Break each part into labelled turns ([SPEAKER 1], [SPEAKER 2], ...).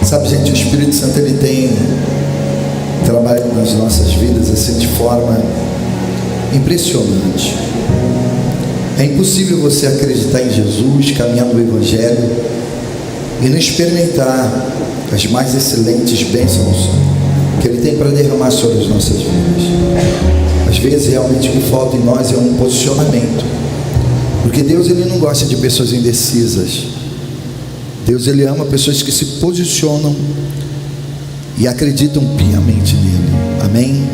[SPEAKER 1] Sabe, gente, o Espírito Santo ele tem trabalhado nas nossas vidas assim de forma impressionante. É impossível você acreditar em Jesus, caminhar no Evangelho e não experimentar as mais excelentes bênçãos que Ele tem para derramar sobre as nossas vidas. Às vezes realmente o que falta em nós é um posicionamento, porque Deus ele não gosta de pessoas indecisas. Deus ele ama pessoas que se posicionam e acreditam piamente nele. Amém?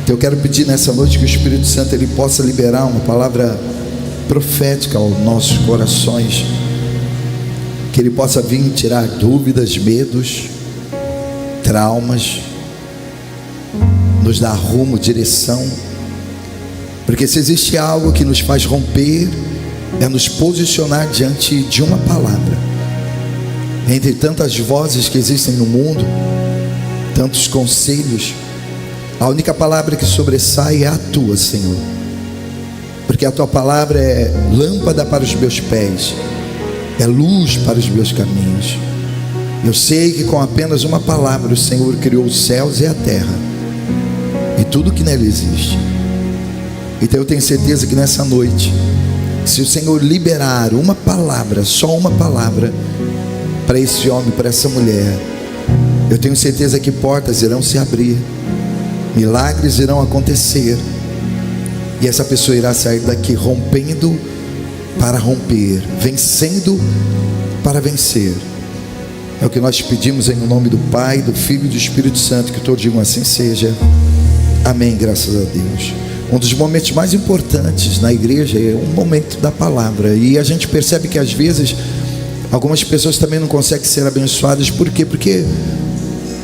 [SPEAKER 1] Então eu quero pedir nessa noite que o Espírito Santo ele possa liberar uma palavra profética aos nossos corações, que ele possa vir tirar dúvidas, medos, traumas, nos dar rumo, direção, porque se existe algo que nos faz romper, é nos posicionar diante de uma palavra. Entre tantas vozes que existem no mundo, tantos conselhos, a única palavra que sobressai é a tua, Senhor, porque a tua palavra é lâmpada para os meus pés, é luz para os meus caminhos. Eu sei que com apenas uma palavra o Senhor criou os céus e a terra e tudo que nela existe. Então eu tenho certeza que nessa noite, se o Senhor liberar uma palavra, só uma palavra, para esse homem, para essa mulher, eu tenho certeza que portas irão se abrir, milagres irão acontecer, e essa pessoa irá sair daqui rompendo para romper, vencendo para vencer. É o que nós pedimos em nome do Pai, do Filho e do Espírito Santo, que todos digam assim seja. Amém, graças a Deus. Um dos momentos mais importantes na igreja é o momento da palavra, e a gente percebe que às vezes algumas pessoas também não conseguem ser abençoadas. Por quê? Porque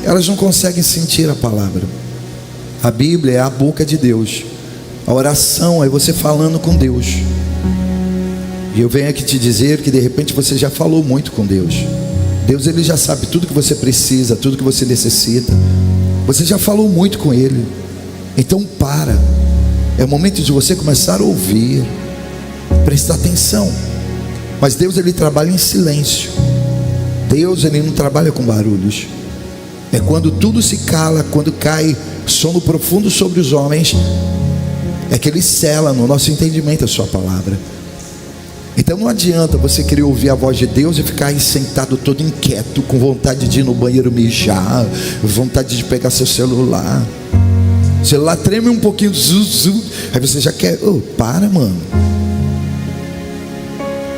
[SPEAKER 1] elas não conseguem sentir a palavra. A Bíblia é a boca de Deus, a oração é você falando com Deus. E eu venho aqui te dizer que de repente você já falou muito com Deus. Deus ele já sabe tudo que você precisa, tudo que você necessita. Você já falou muito com Ele. Então é o momento de você começar a ouvir, prestar atenção. Mas Deus ele trabalha em silêncio. Deus ele não trabalha com barulhos. É quando tudo se cala, quando cai sono profundo sobre os homens, é que Ele sela no nosso entendimento a sua palavra. Então não adianta você querer ouvir a voz de Deus e ficar aí sentado todo inquieto, com vontade de ir no banheiro mijar, vontade de pegar seu celular. O celular treme um pouquinho, aí você já quer, para, mano.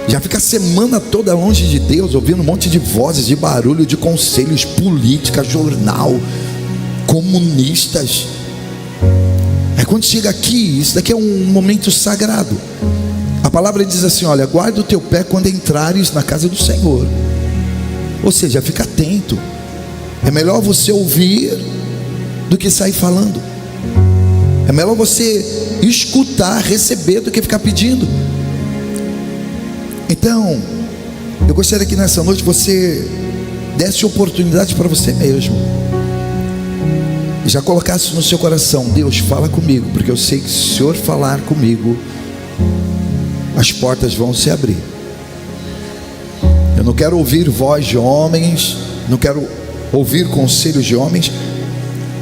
[SPEAKER 1] Já fica a semana toda longe de Deus, ouvindo um monte de vozes, de barulho, de conselhos, política, jornal, comunistas. Aí quando chega aqui, isso daqui é um momento sagrado. A palavra diz assim, olha, guarda o teu pé quando entrares na casa do Senhor. Ou seja, fica atento. É melhor você ouvir do que sair falando. É melhor você escutar, receber, do que ficar pedindo. Então, eu gostaria que nessa noite você desse oportunidade para você mesmo, e já colocasse no seu coração, Deus, fala comigo, porque eu sei que se o Senhor falar comigo, as portas vão se abrir. Eu não quero ouvir voz de homens, não quero ouvir conselhos de homens,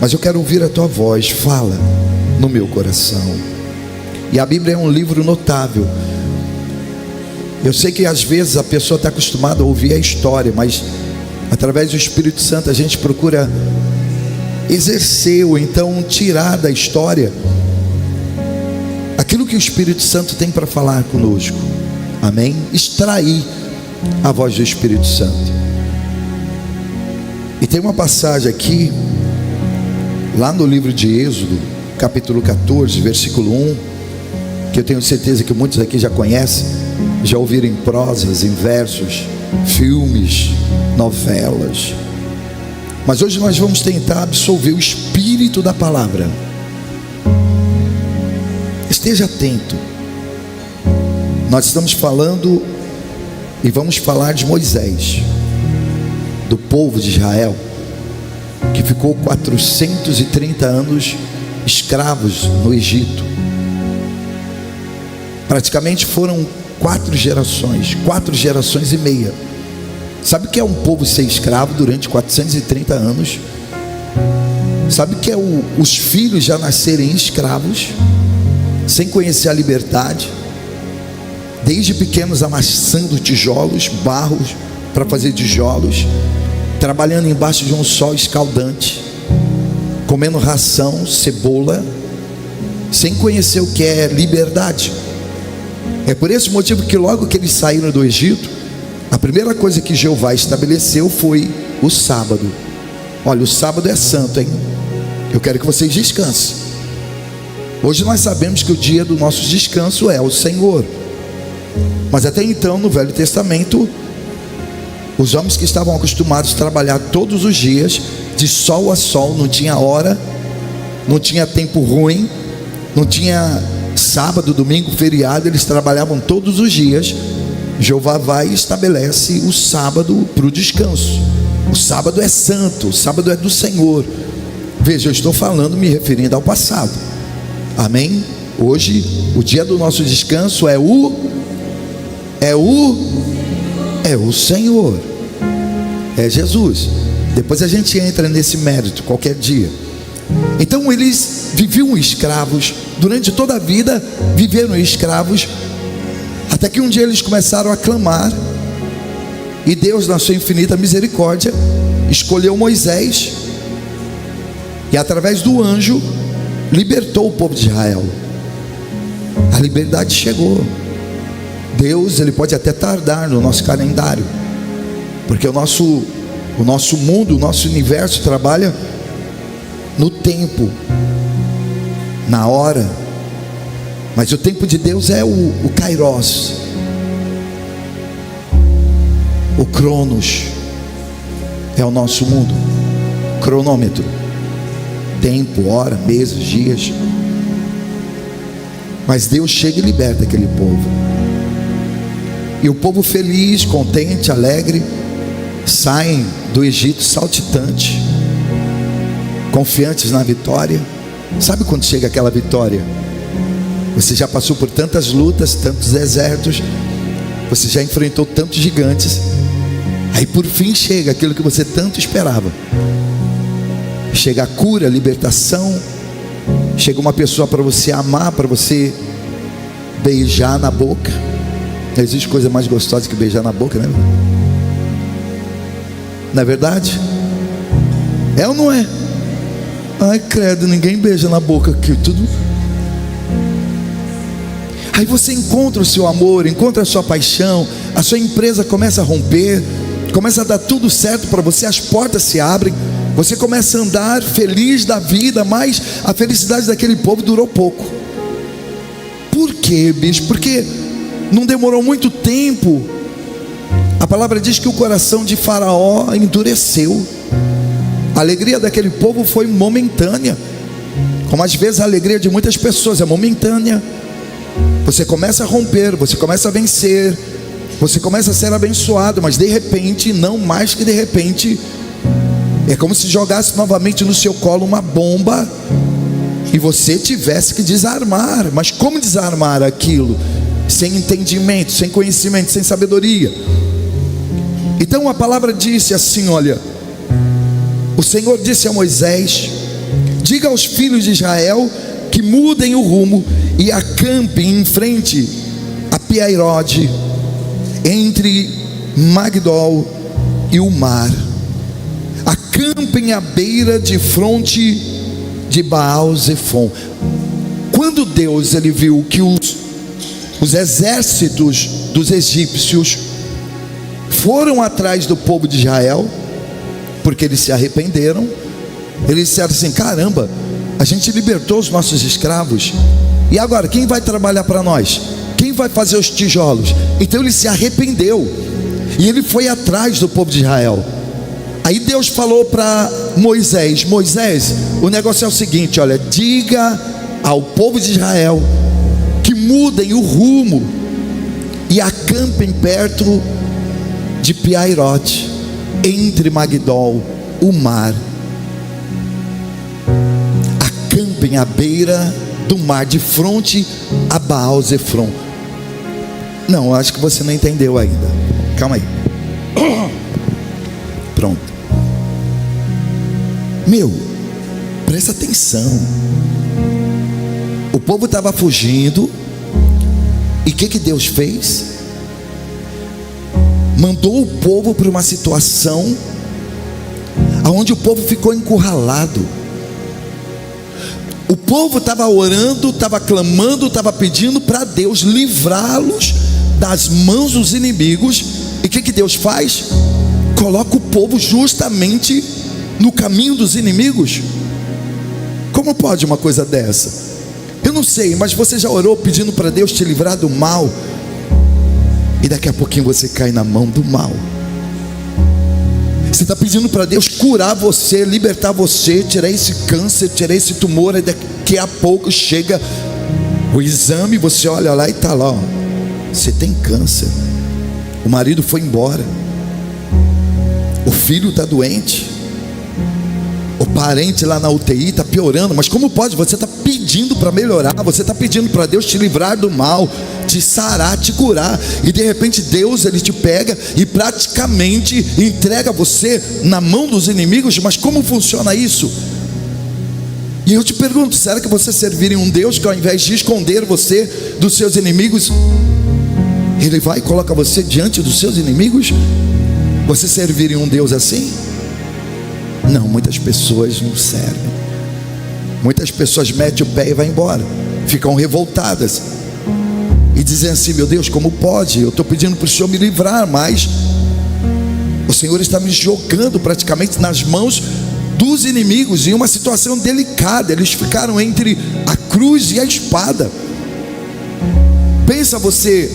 [SPEAKER 1] mas eu quero ouvir a tua voz. Fala no meu coração. E a Bíblia é um livro notável. Eu sei que às vezes a pessoa está acostumada a ouvir a história, mas através do Espírito Santo a gente procura exercer, ou então tirar da história aquilo que o Espírito Santo tem para falar conosco. Amém? Extrair a voz do Espírito Santo. E tem uma passagem aqui, lá no livro de Êxodo, capítulo 14, versículo 1, que eu tenho certeza que muitos aqui já conhecem, já ouviram em prosas, em versos, filmes, novelas. Mas hoje nós vamos tentar absorver o espírito da palavra. Esteja atento. Nós estamos falando e vamos falar de Moisés, do povo de Israel, que ficou 430 anos escravos no Egito. Praticamente foram 4 gerações e meia. Sabe o que é um povo ser escravo durante 430 anos? Sabe o que é os filhos já nascerem escravos, sem conhecer a liberdade, desde pequenos amassando tijolos, barros para fazer tijolos, trabalhando embaixo de um sol escaldante, comendo ração, cebola, sem conhecer o que é liberdade. É por esse motivo que logo que eles saíram do Egito, a primeira coisa que Jeová estabeleceu foi o sábado. Olha, o sábado é santo, hein? Eu quero que vocês descansem. Hoje nós sabemos que o dia do nosso descanso é o Senhor. Mas até então, no Velho Testamento, os homens que estavam acostumados a trabalhar todos os dias, de sol a sol, não tinha hora, não tinha tempo ruim, não tinha sábado, domingo, feriado, eles trabalhavam todos os dias. Jeová vai e estabelece o sábado para o descanso. O sábado é santo, o sábado é do Senhor. Veja, eu estou falando, me referindo ao passado. Amém? Hoje, o dia do nosso descanso é o Senhor, é Jesus. Depois a gente entra nesse mérito qualquer dia. Então eles viviam escravos, durante toda a vida viveram escravos, até que um dia eles começaram a clamar, e Deus, na sua infinita misericórdia, escolheu Moisés, e através do anjo libertou o povo de Israel. A liberdade chegou. Deus, ele pode até tardar no nosso calendário, porque o nosso mundo, o nosso universo trabalha no tempo, na hora, mas o tempo de Deus é o Kairos, o Cronos, é o nosso mundo, cronômetro, tempo, hora, meses, dias. Mas Deus chega e liberta aquele povo, e o povo feliz, contente, alegre, saem do Egito saltitante, confiantes na vitória. Sabe quando chega aquela vitória? Você já passou por tantas lutas, tantos desertos, você já enfrentou tantos gigantes, aí por fim chega aquilo que você tanto esperava. Chega a cura, a libertação, chega uma pessoa para você amar, para você beijar na boca. Não existe coisa mais gostosa que beijar na boca, né? Não é verdade? É ou não é? Ai, credo, ninguém beija na boca aqui, tudo. Aí você encontra o seu amor, encontra a sua paixão, a sua empresa começa a romper, começa a dar tudo certo para você, as portas se abrem, você começa a andar feliz da vida, mas a felicidade daquele povo durou pouco. Por quê, bicho? Porque não demorou muito tempo. A palavra diz que o coração de Faraó endureceu. A alegria daquele povo foi momentânea, como às vezes a alegria de muitas pessoas é momentânea. Você começa a romper, você começa a vencer, você começa a ser abençoado, mas de repente, não mais que de repente, é como se jogasse novamente no seu colo uma bomba e você tivesse que desarmar. Mas como desarmar aquilo? Sem entendimento, sem conhecimento, sem sabedoria. Então a palavra disse assim, olha, o Senhor disse a Moisés: diga aos filhos de Israel que mudem o rumo e acampem em frente a Piairode, entre Magdol e o mar. Acampem à beira de fronte de Baal-Zefon. Quando Deus ele viu que os exércitos dos egípcios foram atrás do povo de Israel, porque eles se arrependeram, eles disseram assim: caramba, a gente libertou os nossos escravos, e agora quem vai trabalhar para nós? Quem vai fazer os tijolos? Então ele se arrependeu e ele foi atrás do povo de Israel. Aí Deus falou para Moisés: Moisés, o negócio é o seguinte, olha, diga ao povo de Israel que mudem o rumo e acampem perto de Piairote, entre Magdol, o mar. Acampem à beira do mar, de frente a Baal-Zefon. Não, acho que você não entendeu ainda. Calma aí. pronto. Presta atenção. O povo estava fugindo. E o que Deus fez? Mandou o povo para uma situação onde o povo ficou encurralado. O povo estava orando, estava clamando, estava pedindo para Deus livrá-los das mãos dos inimigos. E o que Deus faz? Coloca o povo justamente no caminho dos inimigos. Como pode uma coisa dessa? Eu não sei, mas você já orou pedindo para Deus te livrar do mal? E daqui a pouquinho você cai na mão do mal. Você está pedindo para Deus curar você, libertar você, tirar esse câncer, tirar esse tumor. E daqui a pouco chega o exame, você olha lá e está lá, ó, você tem câncer. O marido foi embora. O filho está doente. O parente lá na UTI está piorando. Mas como pode? Você está pedindo para melhorar. Você está pedindo para Deus te livrar do mal, te sarar, te curar. E de repente Deus, Ele te pega e praticamente entrega você na mão dos inimigos. Mas como funciona isso? E eu te pergunto, será que você serviria um Deus que ao invés de esconder você dos seus inimigos, Ele vai e coloca você diante dos seus inimigos? Você serviria um Deus assim? Não, muitas pessoas não servem. Muitas pessoas metem o pé e vão embora, ficam revoltadas e dizem assim: meu Deus, como pode? Eu estou pedindo para o Senhor me livrar, mas o Senhor está me jogando praticamente nas mãos dos inimigos, em uma situação delicada. Eles ficaram entre a cruz e a espada. Pensa você,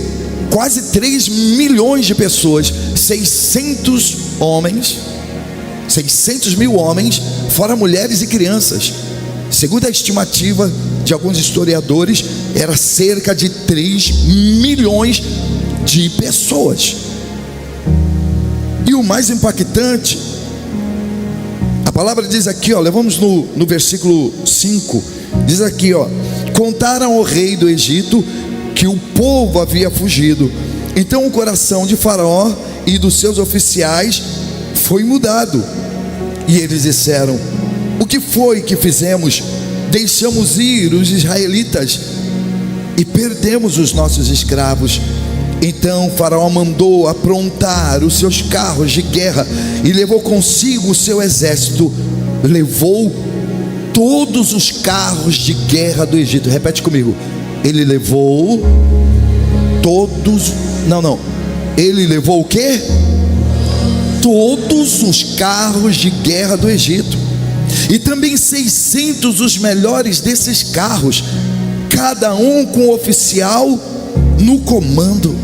[SPEAKER 1] quase 3 milhões de pessoas, 600 mil homens, fora mulheres e crianças. Segundo a estimativa de alguns historiadores, era cerca de 3 milhões de pessoas. E o mais impactante, a palavra diz aqui, ó, levamos no versículo 5, diz aqui, ó: contaram ao rei do Egito que o povo havia fugido. Então o coração de Faraó e dos seus oficiais foi mudado, e eles disseram: o que foi que fizemos? Deixamos ir os israelitas e perdemos os nossos escravos. Então Faraó mandou aprontar os seus carros de guerra e levou consigo o seu exército. Levou todos os carros de guerra do Egito. Repete comigo: ele levou todos. Ele levou o quê? Todos os carros de guerra do Egito, e também 600 dos melhores desses carros, cada um com oficial no comando.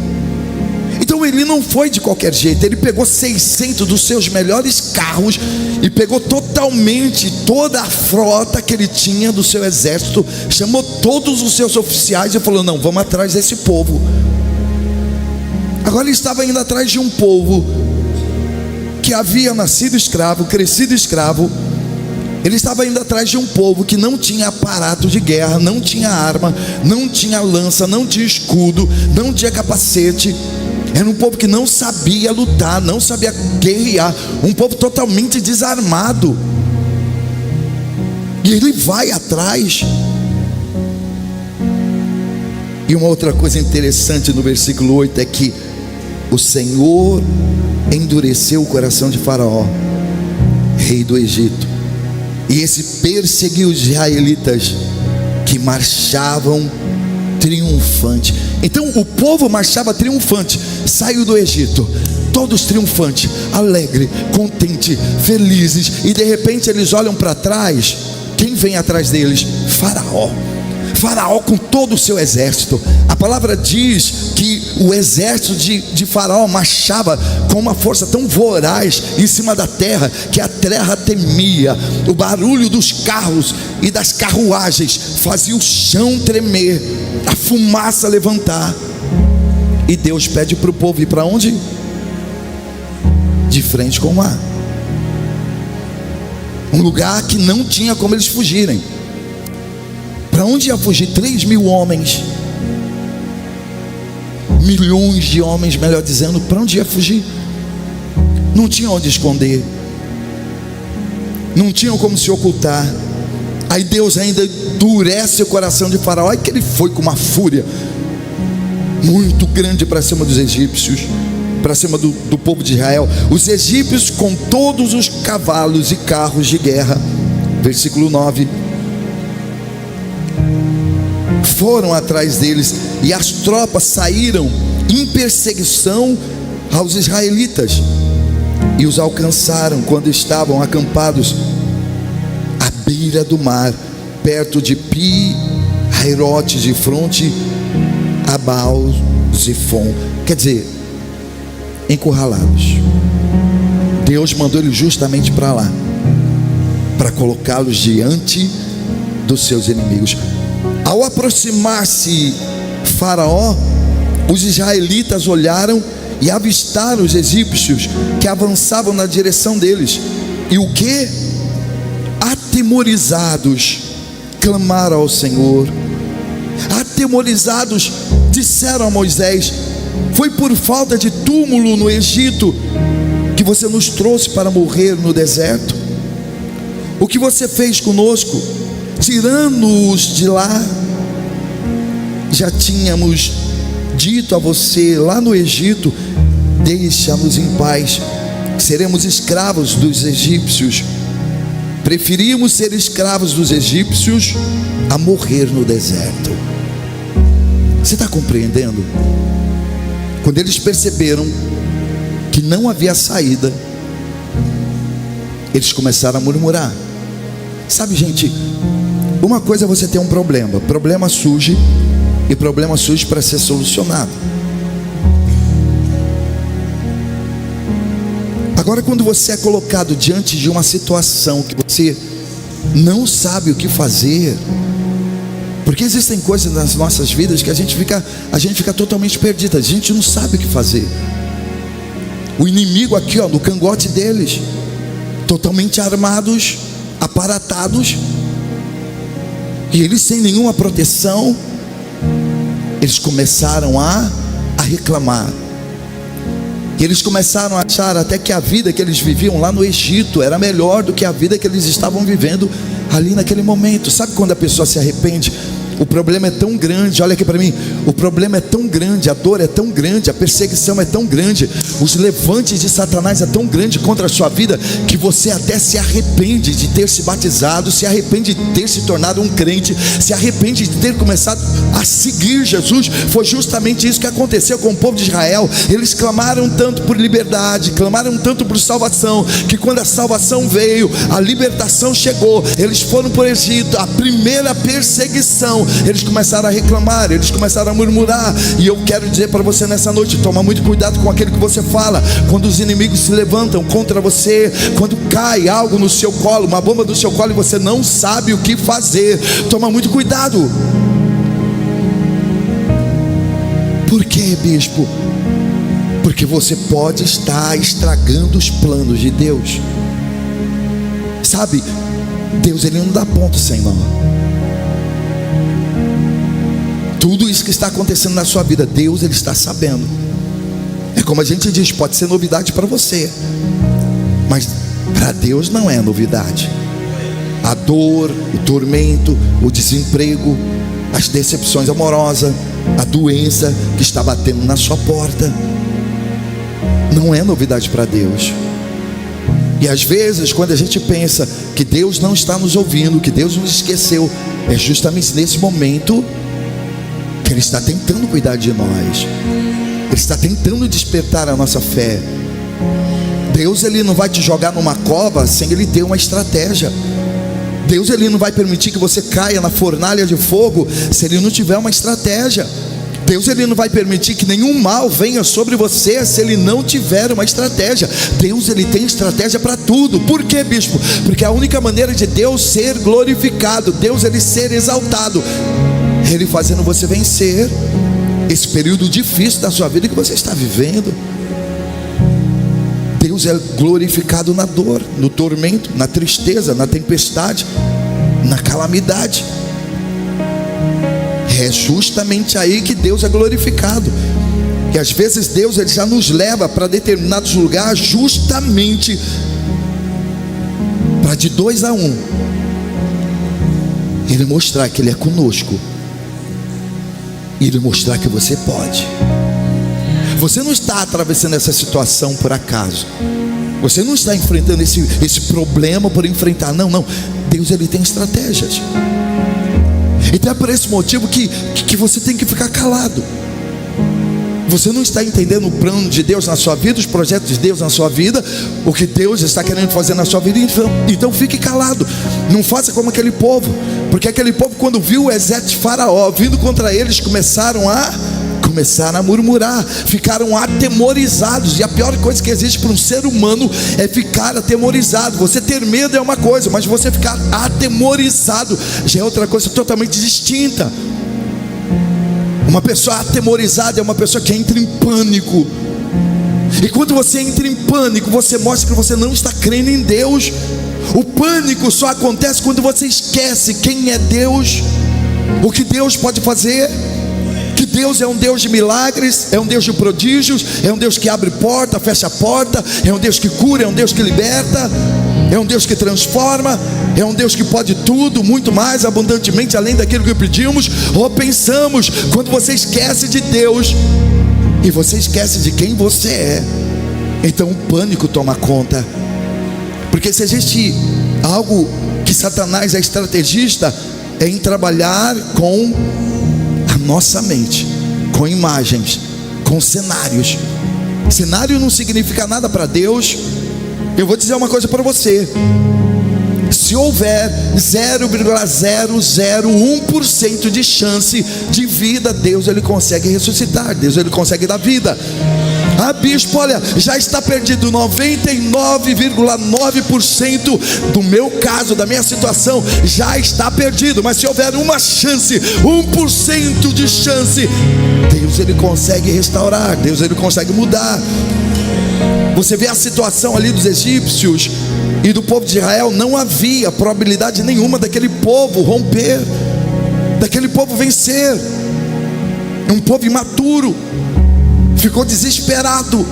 [SPEAKER 1] Então ele não foi de qualquer jeito. Ele pegou 600 dos seus melhores carros e pegou totalmente toda a frota que ele tinha do seu exército, chamou todos os seus oficiais e falou: não, vamos atrás desse povo. Agora ele estava indo atrás de um povo que havia nascido escravo, crescido escravo. Ele estava indo atrás de um povo que não tinha aparato de guerra, não tinha arma, não tinha lança, não tinha escudo, não tinha capacete. Era um povo que não sabia lutar, não sabia guerrear, um povo totalmente desarmado. E ele vai atrás. E uma outra coisa interessante no versículo 8 é que o Senhor endureceu o coração de Faraó, rei do Egito, e esse perseguiu os israelitas que marchavam triunfante. Então o povo marchava triunfante, saiu do Egito, todos triunfantes, alegre, contente, felizes, e de repente eles olham para trás. Quem vem atrás deles? Faraó. Faraó com todo o seu exército. A palavra diz que o exército de Faraó marchava com uma força tão voraz em cima da terra, que a terra temia. O barulho dos carros e das carruagens fazia o chão tremer, a fumaça levantar. E Deus pede para o povo ir para onde? De frente com o mar, um lugar que não tinha como eles fugirem. Para onde ia fugir 3 mil homens? Milhões de homens, melhor dizendo, para onde ia fugir? não tinha onde esconder, não tinham como se ocultar. Aí Deus ainda endurece o coração de Faraó, e que ele foi com uma fúria muito grande para cima dos egípcios, para cima do povo de Israel. Os egípcios com todos os cavalos e carros de guerra, versículo 9, foram atrás deles, e as tropas saíram em perseguição aos israelitas, e os alcançaram quando estavam acampados à beira do mar, perto de Pi-Hairote, de fronte a Baal-Zefon. Quer dizer, encurralados. Deus mandou eles justamente para lá, para colocá-los diante dos seus inimigos. Ao aproximar-se Faraó, os israelitas olharam e avistaram os egípcios que avançavam na direção deles. E o que? Atemorizados, clamaram ao Senhor. Atemorizados, disseram a Moisés: foi por falta de túmulo no Egito que você nos trouxe para morrer no deserto? O que você fez conosco, tirando-os de lá? Já tínhamos dito a você lá no Egito: deixa-nos em paz, seremos escravos dos egípcios. Preferimos ser escravos dos egípcios a morrer no deserto. Você está compreendendo? Quando eles perceberam que não havia saída, eles começaram a murmurar. Sabe, gente, uma coisa é você ter um problema. Problema surge, e problema surge para ser solucionado. Agora, quando você é colocado diante de uma situação que você não sabe o que fazer, porque existem coisas nas nossas vidas que a gente fica totalmente perdido, a gente não sabe o que fazer. O inimigo aqui, no cangote deles, totalmente armados, aparatados, e eles sem nenhuma proteção, eles começaram a reclamar. E eles começaram a achar até que a vida que eles viviam lá no Egito era melhor do que a vida que eles estavam vivendo ali naquele momento. Sabe quando a pessoa se arrepende? O problema é tão grande, olha aqui para mim, o problema é tão grande, a dor é tão grande, a perseguição é tão grande, os levantes de Satanás é tão grande contra a sua vida, que você até se arrepende de ter se batizado, se arrepende de ter se tornado um crente, se arrepende de ter começado a seguir Jesus. Foi justamente isso que aconteceu com o povo de Israel. Eles clamaram tanto por liberdade, clamaram tanto por salvação, que quando a salvação veio, a libertação chegou, eles foram para o Egito, a primeira perseguição, eles começaram a reclamar, eles começaram a murmurar. E eu quero dizer para você nessa noite: toma muito cuidado com aquilo que você fala. Quando os inimigos se levantam contra você, quando cai algo no seu colo, uma bomba no seu colo, e você não sabe o que fazer, toma muito cuidado. Por quê, bispo? Porque você pode estar estragando os planos de Deus. Sabe, Deus, ele não dá ponto sem nó. Tudo isso que está acontecendo na sua vida, Deus, ele está sabendo. É como a gente diz, pode ser novidade para você, mas para Deus não é novidade. A dor, o tormento, o desemprego, as decepções amorosas, a doença que está batendo na sua porta, não é novidade para Deus. E às vezes, quando a gente pensa que Deus não está nos ouvindo, que Deus nos esqueceu, é justamente nesse momento que Ele está tentando cuidar de nós. Ele está tentando despertar a nossa fé. Deus, ele não vai te jogar numa cova sem ele ter uma estratégia. Deus, ele não vai permitir que você caia na fornalha de fogo se ele não tiver uma estratégia. Deus, ele não vai permitir que nenhum mal venha sobre você se ele não tiver uma estratégia. Deus, ele tem estratégia para tudo. Por quê, bispo? Porque a única maneira de Deus ser glorificado, Deus, ele ser exaltado, ele fazendo você vencer esse período difícil da sua vida que você está vivendo. Deus é glorificado na dor, no tormento, na tristeza, na tempestade, na calamidade. É justamente aí que Deus é glorificado. E às vezes Deus ele já nos leva para determinados lugares justamente para de 2 a 1 Ele mostrar que Ele é conosco, e Ele mostrar que você pode. Você não está atravessando essa situação por acaso. Você não está enfrentando esse problema por enfrentar. Não. Deus ele tem estratégias. Então é por esse motivo que você tem que ficar calado. Você não está entendendo o plano de Deus na sua vida, os projetos de Deus na sua vida, o que Deus está querendo fazer na sua vida. Então fique calado. Não faça como aquele povo, porque aquele povo, quando viu o exército de Faraó vindo contra eles, começaram a murmurar, ficaram atemorizados. E a pior coisa que existe para um ser humano é ficar atemorizado. Você ter medo é uma coisa, mas você ficar atemorizado já é outra coisa totalmente distinta. Uma pessoa atemorizada é uma pessoa que entra em pânico. E quando você entra em pânico, você mostra que você não está crendo em Deus. O pânico só acontece quando você esquece quem é Deus, o que Deus pode fazer. Que Deus é um Deus de milagres, é um Deus de prodígios, é um Deus que abre porta, fecha porta, é um Deus que cura, é um Deus que liberta, é um Deus que transforma, é um Deus que pode tudo, muito mais abundantemente além daquilo que pedimos ou pensamos. Quando você esquece de Deus e você esquece de quem você é, então o pânico toma conta. Porque se existe algo que Satanás é estrategista, é em trabalhar com a nossa mente, com imagens, com cenários. Cenário não significa nada para Deus. Eu vou dizer uma coisa para você: se houver 0,001% de chance de vida, Deus ele consegue ressuscitar, Deus ele consegue dar vida. Ah, bispo, olha, já está perdido 99,9% do meu caso, da minha situação, já está perdido. Mas se houver uma chance, 1% de chance, Deus ele consegue restaurar, Deus ele consegue mudar. Você vê a situação ali dos egípcios e do povo de Israel. Não havia probabilidade nenhuma daquele povo romper, daquele povo vencer. Um povo imaturo, ficou desesperado.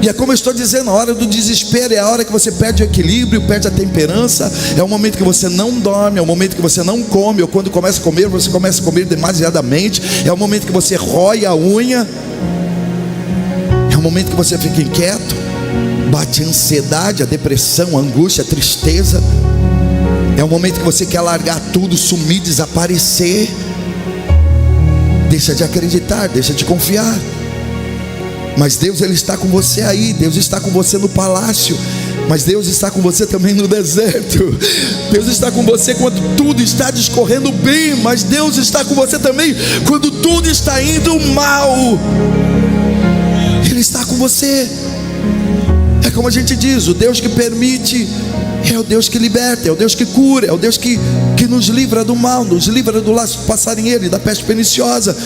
[SPEAKER 1] E é como eu estou dizendo, a hora do desespero é a hora que você perde o equilíbrio, perde a temperança. É o momento que você não dorme, é o momento que você não come, ou quando começa a comer, você começa a comer demasiadamente. É o momento que você rói a unha. É o momento que você fica inquieto, bate a ansiedade, a depressão, a angústia, a tristeza. É o momento que você quer largar tudo, sumir, desaparecer. Deixa de acreditar, deixa de confiar. Mas Deus ele está com você aí, Deus está com você no palácio, mas Deus está com você também no deserto. Deus está com você quando tudo está discorrendo bem, mas Deus está com você também quando tudo está indo mal. Ele está com você. É como a gente diz, o Deus que permite é o Deus que liberta, é o Deus que cura, é o Deus que nos livra do mal, nos livra do laço passarinheiro e da peste perniciosa.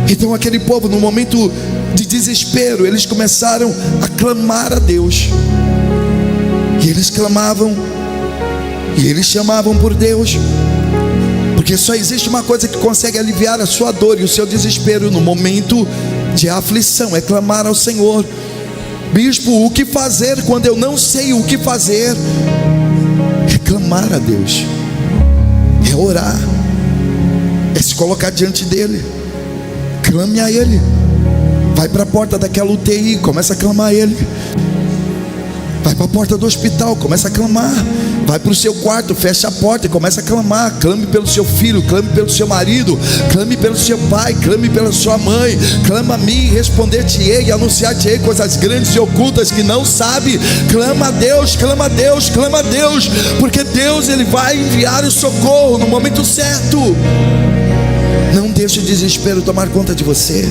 [SPEAKER 1] Então aquele povo, no momento de desespero, eles começaram a clamar a Deus. E eles clamavam, e eles chamavam por Deus. Porque só existe uma coisa que consegue aliviar a sua dor e o seu desespero no momento de aflição, é clamar ao Senhor. Bispo, o que fazer quando eu não sei o que fazer? É clamar a Deus, é orar, é se colocar diante dele. Clame a Ele. Vai para a porta daquela UTI, começa a clamar a Ele. Vai para a porta do hospital, começa a clamar. Vai para o seu quarto, fecha a porta e começa a clamar. Clame pelo seu filho, clame pelo seu marido, clame pelo seu pai, clame pela sua mãe. Clama a mim, responder-te-ei e anunciar-te-ei coisas grandes e ocultas que não sabe. Clama a Deus, clama a Deus, clama a Deus, porque Deus ele vai enviar o socorro no momento certo. Não deixe o desespero tomar conta de você.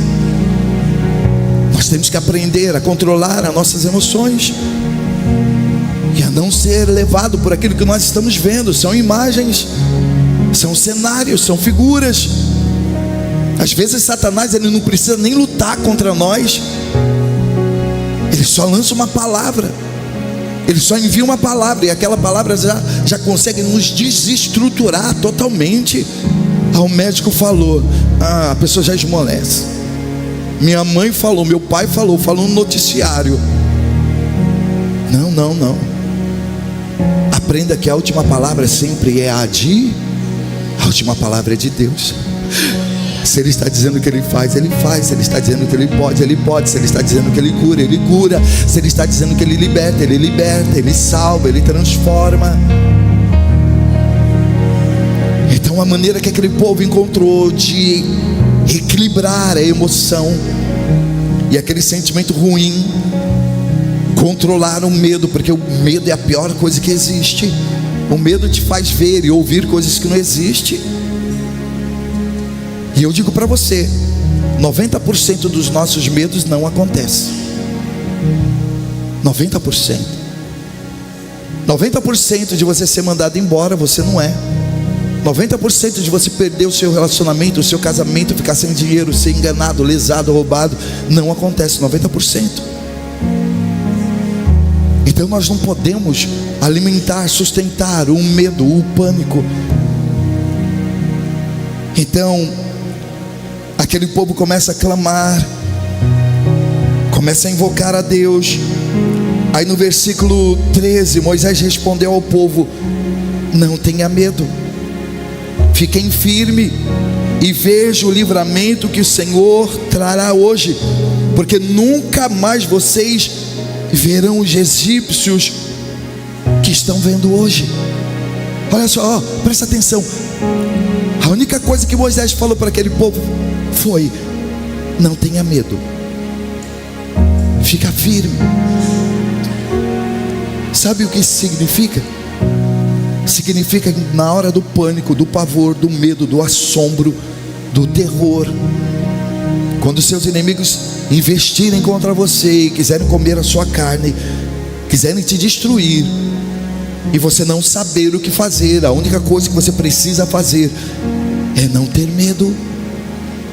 [SPEAKER 1] Nós temos que aprender a controlar as nossas emoções e a não ser levado por aquilo que nós estamos vendo. São imagens, são cenários, são figuras. Às vezes Satanás ele não precisa nem lutar contra nós. Ele só lança uma palavra, ele só envia uma palavra, e aquela palavra já consegue nos desestruturar totalmente. O médico falou, a pessoa já esmolece. minha mãe falou, meu pai falou no noticiário. Não, não, não. Aprenda que a última palavra sempre é a última palavra é de Deus. Se Ele está dizendo que Ele faz, Ele faz. Se Ele está dizendo que Ele pode, Ele pode. Se Ele está dizendo que Ele cura, Ele cura. Se Ele está dizendo que Ele liberta, Ele liberta. Ele salva, Ele transforma. Então a maneira que aquele povo encontrou de equilibrar a emoção e aquele sentimento ruim, controlar o medo, porque o medo é a pior coisa que existe. O medo te faz ver e ouvir coisas que não existem. E eu digo para você, 90% dos nossos medos não acontecem. 90%. 90% de você ser mandado embora, você não é. 90% de você perder o seu relacionamento, o seu casamento, ficar sem dinheiro, ser enganado, lesado, roubado, não acontece. 90%. Então nós não podemos alimentar, sustentar o medo, o pânico. Então aquele povo começa a clamar, começa a invocar a Deus. Aí no versículo 13, Moisés respondeu ao povo: não tenha medo, fiquem firmes e vejam o livramento que o Senhor trará hoje, porque nunca mais vocês verão os egípcios que estão vendo hoje. Olha só, presta atenção. A única coisa que Moisés falou para aquele povo foi: não tenha medo, fica firme. Sabe o que isso significa? Significa que na hora do pânico, do pavor, do medo, do assombro, do terror, quando seus inimigos investirem contra você e quiserem comer a sua carne, quiserem te destruir, e você não saber o que fazer, a única coisa que você precisa fazer é não ter medo,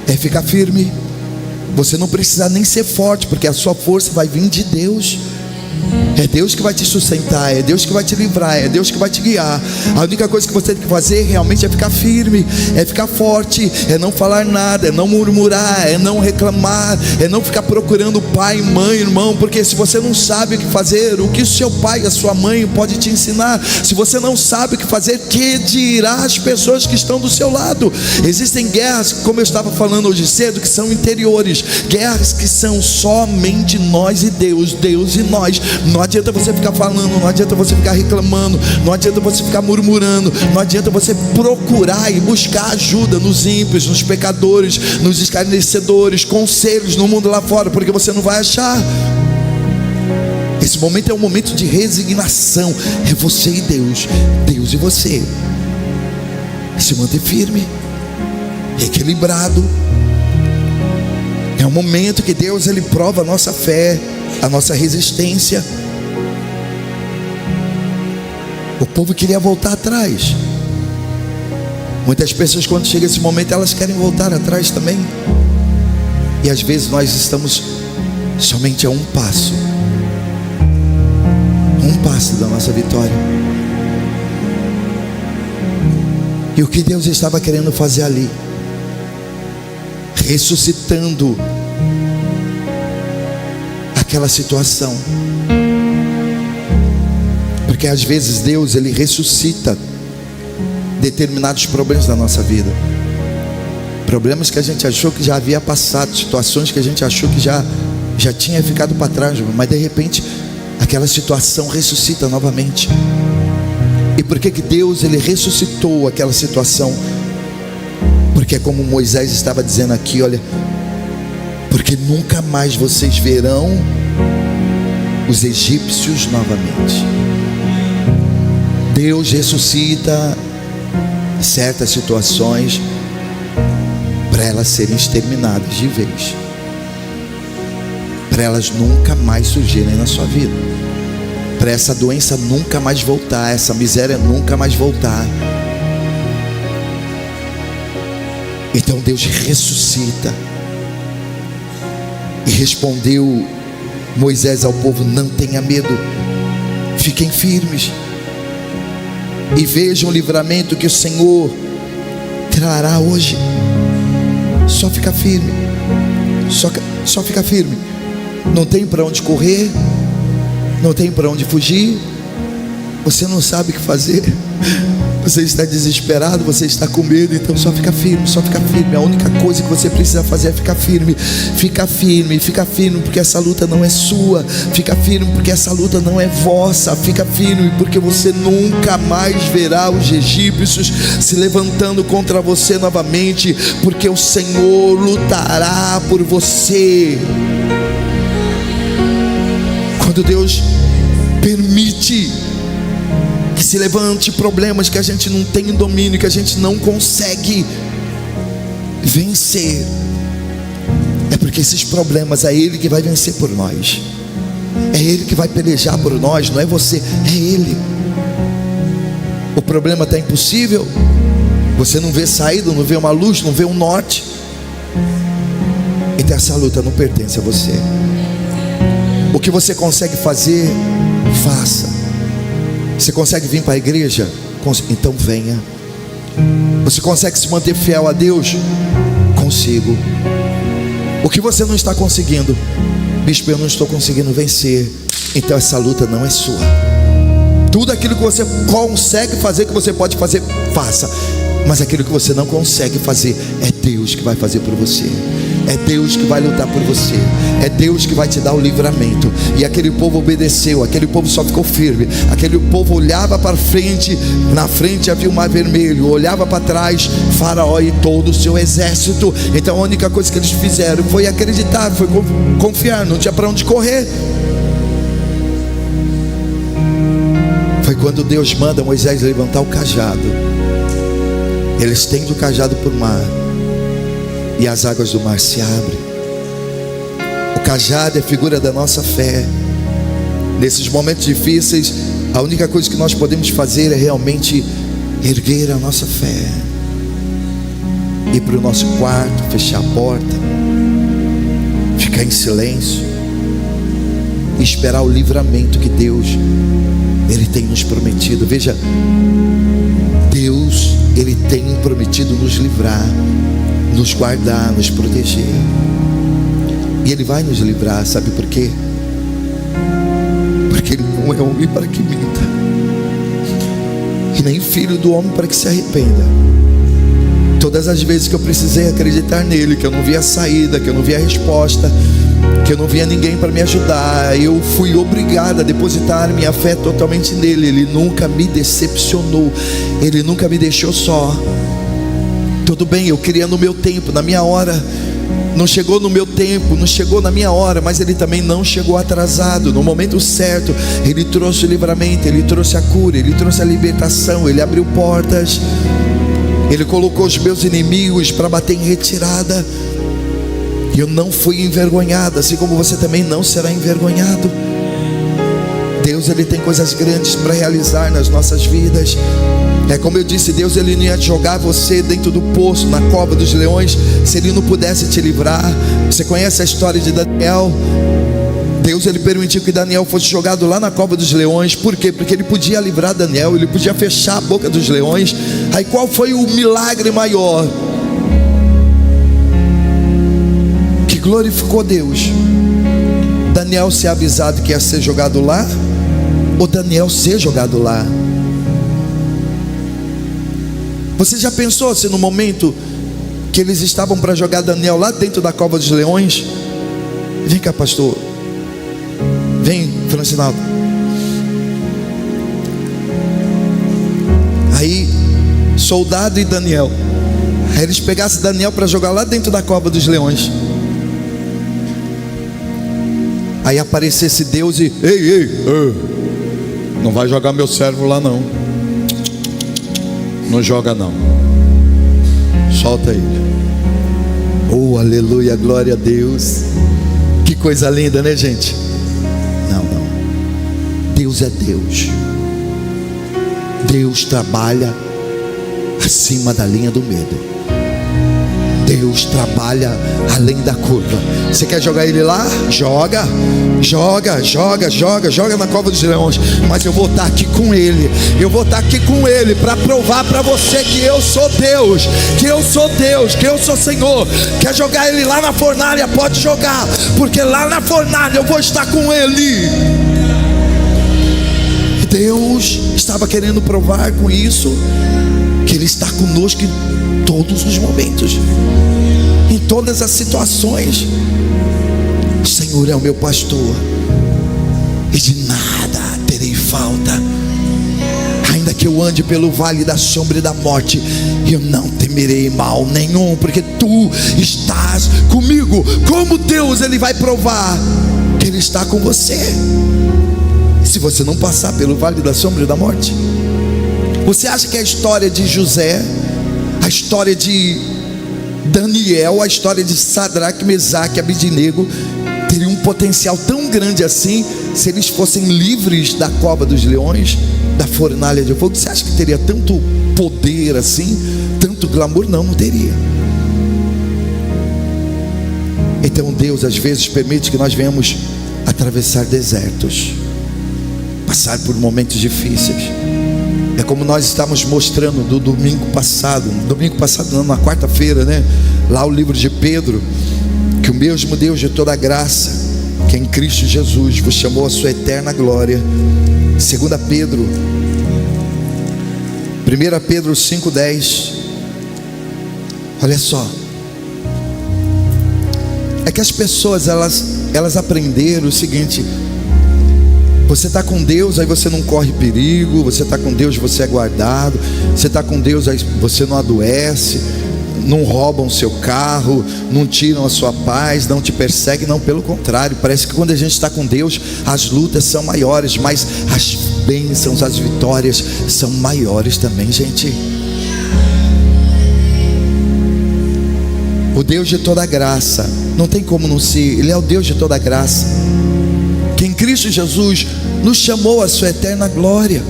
[SPEAKER 1] é ficar firme. Você não precisa nem ser forte, porque a sua força vai vir de Deus. É Deus que vai te sustentar, é Deus que vai te livrar, é Deus que vai te guiar. A única coisa que você tem que fazer realmente é ficar firme, é ficar forte, é não falar nada, é não murmurar, é não reclamar, é não ficar procurando pai, mãe, irmão, porque se você não sabe o que fazer, o que o seu pai e a sua mãe pode te ensinar? Se você não sabe o que fazer, que dirá as pessoas que estão do seu lado? Existem guerras, como eu estava falando hoje cedo, que são interiores, guerras que são somente nós e Deus, Deus e nós. Não adianta você ficar falando, não adianta você ficar reclamando, não adianta você ficar murmurando, não adianta você procurar e buscar ajuda nos ímpios, nos pecadores, nos escarnecedores, conselhos no mundo lá fora, porque você não vai achar. Esse momento é um momento de resignação. É você e Deus, Deus e você. Se manter firme, equilibrado. É um momento que Deus, Ele prova a nossa fé, a nossa resistência. O povo queria voltar atrás. Muitas pessoas, quando chega esse momento, elas querem voltar atrás também. E às vezes nós estamos somente a um passo da nossa vitória. E o que Deus estava querendo fazer ali? Ressuscitando aquela situação. Porque às vezes Deus, Ele ressuscita determinados problemas da nossa vida, problemas que a gente achou que já havia passado, situações que a gente achou que já tinha ficado para trás, mas de repente aquela situação ressuscita novamente. E por que Deus, Ele ressuscitou aquela situação? Porque é como Moisés estava dizendo aqui, olha, porque nunca mais vocês verão os egípcios novamente. Deus ressuscita certas situações para elas serem exterminadas de vez, para elas nunca mais surgirem na sua vida, para essa doença nunca mais voltar, essa miséria nunca mais voltar. Então Deus ressuscita. E respondeu Moisés ao povo: não tenha medo, fiquem firmes e vejam o livramento que o Senhor trará hoje. Só fica firme. Só fica firme. Não tem para onde correr, não tem para onde fugir. Você não sabe o que fazer, você está desesperado, você está com medo. Então só fica firme, só fica firme. A única coisa que você precisa fazer é ficar firme. Fica firme, porque essa luta não é sua. Fica firme porque essa luta não é vossa. Fica firme porque você nunca mais verá os egípcios se levantando contra você novamente, porque o Senhor lutará por você. Quando Deus permite que se levante problemas que a gente não tem domínio, que a gente não consegue vencer, é porque esses problemas é Ele que vai vencer por nós. É Ele que vai pelejar por nós, não é você, é Ele. O problema está impossível, você não vê saída, não vê uma luz, não vê um norte. Então essa luta não pertence a você. O que você consegue fazer, faça. Você consegue vir para a igreja? Então venha. Você consegue se manter fiel a Deus? Consigo. O que você não está conseguindo? Bispo, eu não estou conseguindo vencer. Então essa luta não é sua. Tudo aquilo que você consegue fazer, que você pode fazer, faça. Mas aquilo que você não consegue fazer, é Deus que vai fazer por você. É Deus que vai lutar por você. É Deus que vai te dar o livramento. E aquele povo obedeceu, aquele povo só ficou firme. Aquele povo olhava para frente, na frente havia o mar vermelho, olhava para trás, Faraó e todo o seu exército. Então a única coisa que eles fizeram foi acreditar, foi confiar, não tinha para onde correr. Foi quando Deus manda Moisés levantar o cajado. Ele estende o cajado para o mar, e as águas do mar se abrem. O cajado é figura da nossa fé. Nesses momentos difíceis, a única coisa que nós podemos fazer é realmente erguer a nossa fé, ir para o nosso quarto, fechar a porta, ficar em silêncio e esperar o livramento que Deus, Ele tem nos prometido. Veja, Deus, Ele tem prometido nos livrar, nos guardar, nos proteger. E Ele vai nos livrar, sabe por quê? Porque Ele não é homem para que minta, e nem filho do homem para que se arrependa. Todas as vezes que eu precisei acreditar nele, que eu não via saída, que eu não via resposta, que eu não via ninguém para me ajudar, eu fui obrigado a depositar minha fé totalmente nele. Ele nunca me decepcionou, Ele nunca me deixou só. Tudo bem, eu queria no meu tempo, na minha hora. Não chegou no meu tempo, não chegou na minha hora, mas Ele também não chegou atrasado. No momento certo, Ele trouxe o livramento, Ele trouxe a cura, Ele trouxe a libertação, Ele abriu portas, Ele colocou os meus inimigos para bater em retirada. E eu não fui envergonhado, assim como você também não será envergonhado. Deus, Ele tem coisas grandes para realizar nas nossas vidas. É como eu disse, Deus, Ele não ia jogar você dentro do poço, na cova dos leões, se Ele não pudesse te livrar. Você conhece a história de Daniel? Deus, Ele permitiu que Daniel fosse jogado lá na cova dos leões. Por quê? Porque Ele podia livrar Daniel, Ele podia fechar a boca dos leões. Aí qual foi o milagre maior que glorificou Deus? Daniel ser avisado que ia ser jogado lá, ou Daniel ser jogado lá? Você já pensou se no momento que eles estavam para jogar Daniel lá dentro da cova dos leões? Vem cá, pastor. Vem, Francinaldo. Aí, soldado e Daniel. Aí eles pegassem Daniel para jogar lá dentro da cova dos leões. Aí aparecesse Deus e: ei, não vai jogar meu servo lá não. Não joga não. Solta ele. Oh, aleluia, glória a Deus. Que coisa linda, né, gente? Não. Deus é Deus. Deus trabalha acima da linha do medo. Deus trabalha além da curva. Você quer jogar ele lá? Joga na cova dos leões. Mas eu vou estar aqui com ele. Eu vou estar aqui com ele para provar para você que eu sou Deus, que eu sou Deus, que eu sou Senhor. Quer jogar ele lá na fornalha? Pode jogar, porque lá na fornalha eu vou estar com ele. Deus estava querendo provar com isso que ele está conosco em todos os momentos, em todas as situações. O Senhor é o meu pastor, e de nada terei falta. Ainda que eu ande pelo vale da sombra e da morte, eu não temerei mal nenhum, porque tu estás comigo. Como Deus, ele vai provar que ele está com você se você não passar pelo vale da sombra e da morte? Você acha que a história de José, a história de Daniel, a história de Sadraque, Mesaque e Abednego teria um potencial tão grande assim se eles fossem livres da cova dos leões, da fornalha de fogo? Você acha que teria tanto poder assim, tanto glamour? Não teria. Então Deus às vezes permite que nós venhamos atravessar desertos, passar por momentos difíceis. É como nós estávamos mostrando do domingo passado não, na quarta-feira, né? Lá o livro de Pedro, que o mesmo Deus de toda graça, que em Cristo Jesus vos chamou a sua eterna glória. 2 Pedro, 1 Pedro 5,10. Olha só, é que as pessoas elas aprenderam o seguinte: você está com Deus, aí você não corre perigo. Você está com Deus, você é guardado. Você está com Deus, aí você não adoece, não roubam o seu carro, não tiram a sua paz, não te perseguem. Não, pelo contrário, parece que quando a gente está com Deus, as lutas são maiores, mas as bênçãos, as vitórias são maiores também, gente. O Deus de toda graça, não tem como não ser, ele é o Deus de toda graça, que em Cristo Jesus nos chamou à sua eterna glória.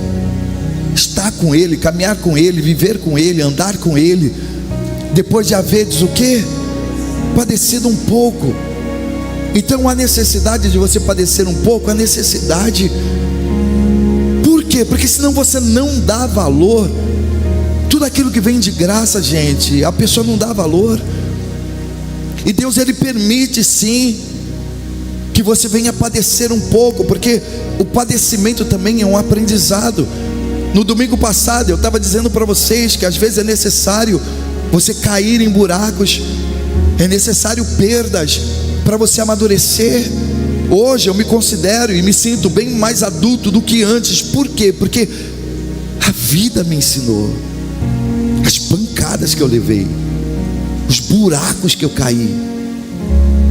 [SPEAKER 1] Estar com ele, caminhar com ele, viver com ele, andar com ele, depois de haveres o quê? Padecido um pouco. Então a necessidade de você padecer um pouco, a necessidade. Por quê? Porque senão você não dá valor. Tudo aquilo que vem de graça, gente, a pessoa não dá valor. E Deus, ele permite sim que você venha padecer um pouco, porque o padecimento também é um aprendizado. No domingo passado eu estava dizendo para vocês que às vezes é necessário você cair em buracos, é necessário perdas para você amadurecer. Hoje eu me considero e me sinto bem mais adulto do que antes. Por quê? Porque a vida me ensinou, as pancadas que eu levei, os buracos que eu caí,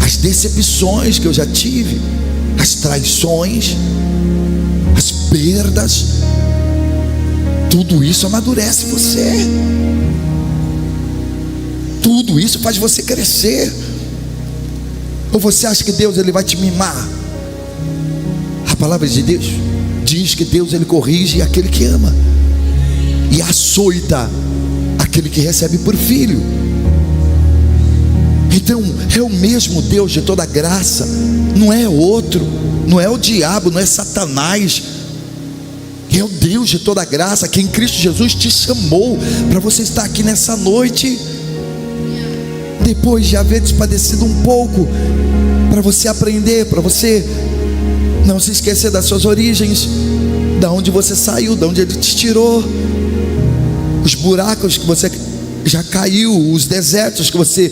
[SPEAKER 1] as decepções que eu já tive, as traições, as perdas, tudo isso amadurece você. Tudo isso faz você crescer. Ou você acha que Deus, ele vai te mimar? A palavra de Deus diz que Deus, ele corrige aquele que ama e açoita aquele que recebe por filho. Então é o mesmo Deus de toda graça, não é outro, não é o diabo, não é Satanás. É o Deus de toda graça, que em Cristo Jesus te chamou para você estar aqui nessa noite, depois de haver padecido um pouco, para você aprender, para você não se esquecer das suas origens, da onde você saiu, da onde ele te tirou, os buracos que você já caiu, os desertos que você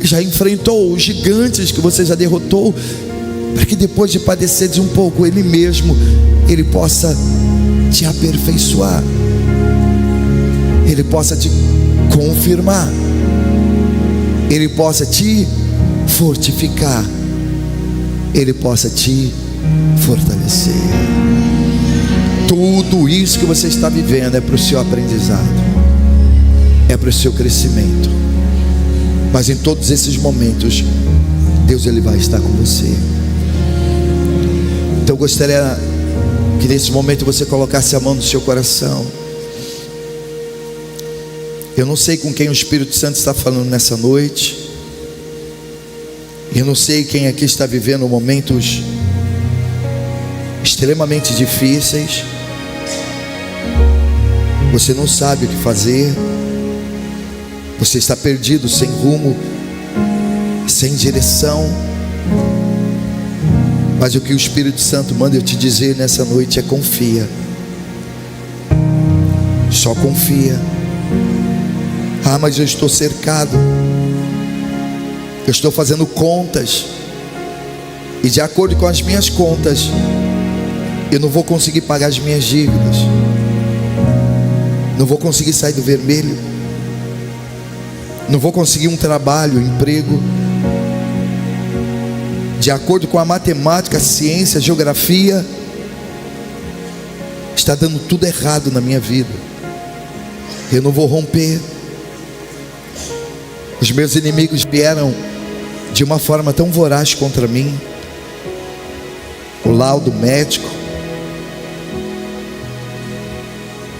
[SPEAKER 1] já enfrentou, os gigantes que você já derrotou, para que depois de padecer de um pouco, ele mesmo, ele possa te aperfeiçoar, ele possa te confirmar, ele possa te fortificar, ele possa te fortalecer. Tudo isso que você está vivendo é para o seu aprendizado, é para o seu crescimento. Mas em todos esses momentos, Deus, ele vai estar com você. Então eu gostaria que nesse momento você colocasse a mão no seu coração Eu não sei com quem o Espírito Santo está falando nessa noite. Eu não sei quem aqui está vivendo momentos extremamente difíceis. Você não sabe o que fazer. Você está perdido, sem rumo, sem direção. Mas o que o Espírito Santo manda eu te dizer nessa noite é: confia. Só confia. Ah, mas eu estou cercado. Eu estou fazendo contas. E de acordo com as minhas contas, eu não vou conseguir pagar as minhas dívidas. Não vou conseguir sair do vermelho. Não vou conseguir um trabalho, um emprego. De acordo com a matemática, a ciência, a geografia, está dando tudo errado na minha vida. Eu não vou romper. Os meus inimigos vieram de uma forma tão voraz contra mim. O laudo médico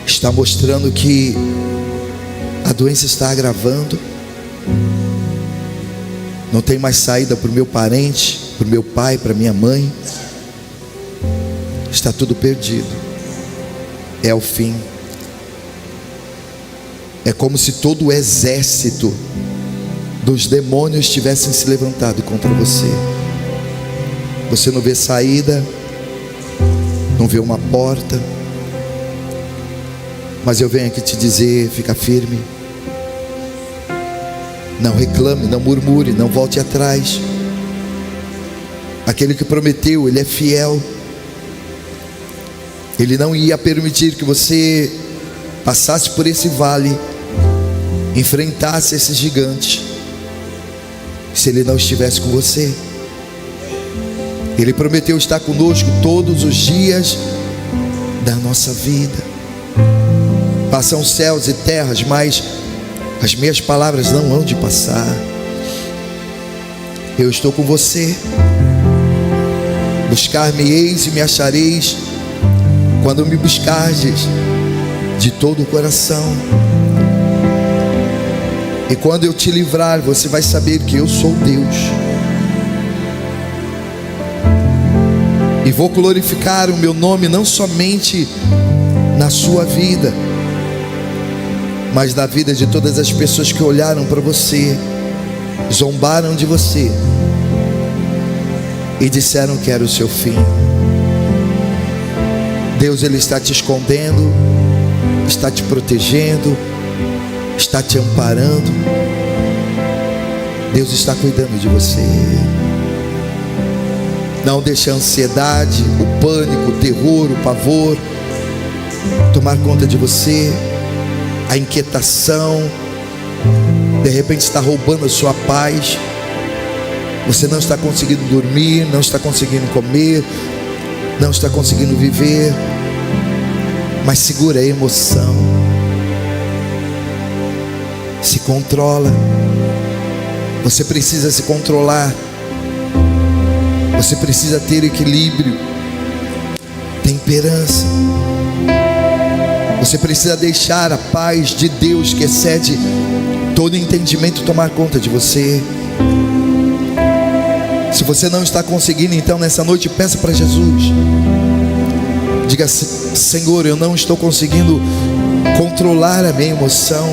[SPEAKER 1] está mostrando que a doença está agravando. Não tem mais saída para o meu parente, para o meu pai, para minha mãe. Está tudo perdido. É o fim. É como se todo o exército dos demônios tivessem se levantado contra você. Você não vê saída, não vê uma porta. Mas eu venho aqui te dizer: fica firme. Não reclame, não murmure, não volte atrás. Aquele que prometeu, Ele é fiel. Ele não ia permitir que você passasse por esse vale, enfrentasse esse gigante, se Ele não estivesse com você. Ele prometeu estar conosco todos os dias da nossa vida. Passam céus e terras, mas as minhas palavras não hão de passar. Eu estou com você. Buscar-me-eis e me achareis, quando me buscardes de todo o coração. E quando eu te livrar, você vai saber que eu sou Deus. E vou glorificar o meu nome não somente na sua vida, mas na vida de todas as pessoas que olharam para você, zombaram de você e disseram que era o seu fim. Deus, Ele está te escondendo, está te protegendo, está te amparando. Deus está cuidando de você. Não deixe a ansiedade, o pânico, o terror, o pavor tomar conta de você. A inquietação de repente está roubando a sua paz. Você não está conseguindo dormir, não está conseguindo comer, não está conseguindo viver. Mas segura a emoção. Se controla. Você precisa se controlar. Você precisa ter equilíbrio, temperança. Você precisa deixar a paz de Deus, que excede todo entendimento, tomar conta de você. Se você não está conseguindo, então nessa noite peça para Jesus. Diga: Senhor, eu não estou conseguindo controlar a minha emoção.